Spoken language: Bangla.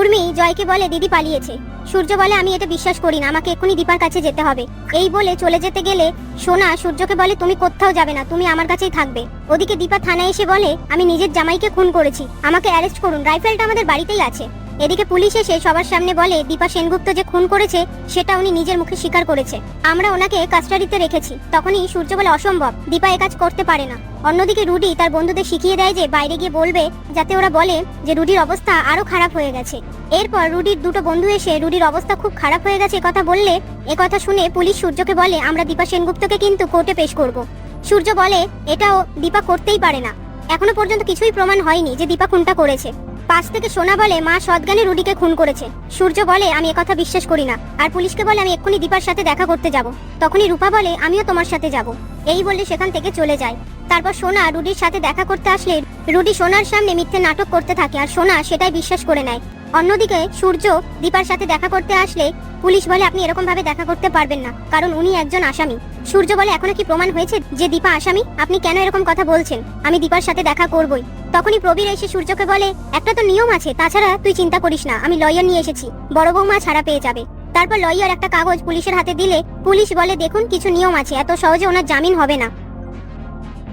উর্মি জয়কে বলে দিদি পালিয়েছে। সূর্য বলে আমি এটা বিশ্বাস করি না, আমাকে এক্ষুনি দীপার কাছে যেতে হবে। এই বলে চলে যেতে গেলে সোনা সূর্যকে বলে তুমি কোথাও যাবে না, তুমি আমার কাছেই থাকবে। ওদিকে দীপা থানায় এসে বলে আমি নিজের জামাইকে খুন করেছি, আমাকে অ্যারেস্ট করুন, রাইফেলটা আমাদের বাড়িতেই আছে। এদিকে পুলিশ এসে সবার সামনে বলে দীপা সেনগুপ্ত যে খুন করেছে সেটা উনি নিজের মুখে স্বীকার করেছে, আমরা ওনাকে কাস্টাডিতে রেখেছি। তখনই সূর্য বলে অসম্ভব, দীপা এ কাজ করতে পারে না। অন্যদিকে রুডি তার বন্ধুদের শিখিয়ে দেয় যে বাইরে গিয়ে বলবে, যাতে ওরা বলে যে রুডির অবস্থা আরো খারাপ হয়ে গেছে। এরপর রুডির দুটো বন্ধু এসে রুডির অবস্থা খুব খারাপ হয়ে গেছে কথা বললে কথা শুনে পুলিশ সূর্যকে বলে আমরা দীপা সেনগুপ্তকে কিন্তু কোর্টে পেশ করব। সূর্য বলে এটাও দীপা করতেই পারে না, এখনো পর্যন্ত কিছুই প্রমাণ হয়নি যে দীপা খুনটা করেছে। পাশ থেকে সোনা বলে মা সৎজ্ঞানে রুডিকে খুন করেছে। সূর্য বলে আমি একথা বিশ্বাস করি না, আর পুলিশকে বলে আমি এক্ষুনি দীপার সাথে দেখা করতে যাব। তখনই রূপা বলে আমিও তোমার সাথে যাব। এই বলে সেখান থেকে চলে যায়। তারপর সোনা রুডির সাথে দেখা করতে আসলে রুডি সোনার সামনে মিথ্যে নাটক করতে থাকে, আর সোনা সেটাই বিশ্বাস করে নেয়। অন্যদিকে সূর্য দীপার সাথে দেখা করতে আসলে পুলিশ বলে আপনি এরকম ভাবে দেখা করতে পারবেন না, কারণ উনি একজন আসামি। সূর্য বলে এখনো কি প্রমাণ হয়েছে যে দীপা আসামি? আপনি কেন এরকম কথা বলছেন? আমি দীপার সাথে দেখা করবই। তখনই প্রবীর এসে সূর্যকে বলে একটা তো নিয়ম আছে, তাছাড়া তুই চিন্তা করিস না, আমি লয়ার নিয়ে এসেছি, বড় বৌমা ছাড়া পেয়ে যাবে। তারপর লয়ার একটা কাগজ পুলিশের হাতে দিলে পুলিশ বলে দেখুন কিছু নিয়ম আছে, এত সহজে ওনার জামিন হবে না।